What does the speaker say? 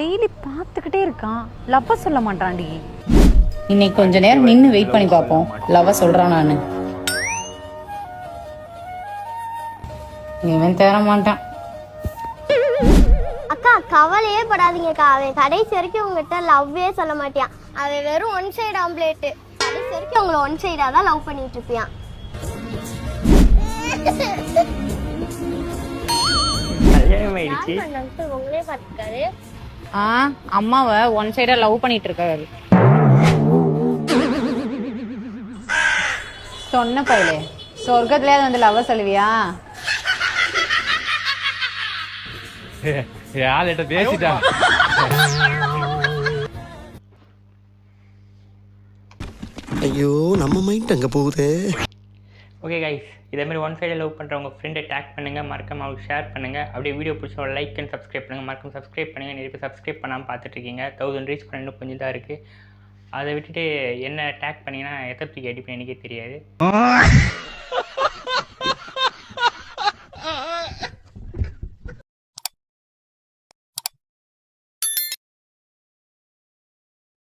Daily பார்த்துக்கிட்டே இருக்கான், லவ்வ சொல்ல மாட்டான்டி. இன்னைக்கு கொஞ்ச நேரம் நின்று வெயிட் பண்ணி பார்ப்போம், லவ்வ சொல்றான். நான் இவன் தேர மாட்டான். அக்கா கவலையே படாதீங்கக்கா, அவன் கடைசி வரைக்கும் உங்ககிட்ட லவ்வே சொல்ல மாட்டான். அவன் வெறும் ஒன் சைடு ஆம்லேட். கடைசி வரைக்கும் உங்களை ஒன் சைடா தான் லவ் பண்ணிட்டு இருப்பான். உங்களே பார்த்துக்காரு. அம்மாவை ஒன் சைடா லவ் பண்ணிட்டு இருக்காரு. சொன்ன பையலே, சொர்க்கத்திலேயே வந்து லவ் சொல்லுவியா? பேசிட்டா. ஐயோ நம்ம மைண்ட் அங்கே போகுது. ஓகே கைஸ், இதே மாதிரி ஒன் சைடில் லவ் பண்ணுற உங்கள் ஃப்ரெண்டை டேக் பண்ணுங்கள், மறக்காம அவங்களுக்கு ஷேர் பண்ணுங்கள். அப்படியே வீடியோ பிடிச்ச லைக் அண்ட் சப்ஸ்கிரைப் பண்ணுங்கள். மறக்காம சப்ஸ்கிரைப் பண்ணுங்கள். நிறைய பேர் சப்ஸ்கிரைப் பண்ணாமல் பார்த்துட்ருக்கீங்க. 1000 ரீச் பண்ண இன்னும் கொஞ்சம் தான் இருக்குது. அதை விட்டுட்டு என்ன டேக் பண்ணிங்கன்னா எத்தனை தூக்கி அடிப்பேன் எனக்கே தெரியாது.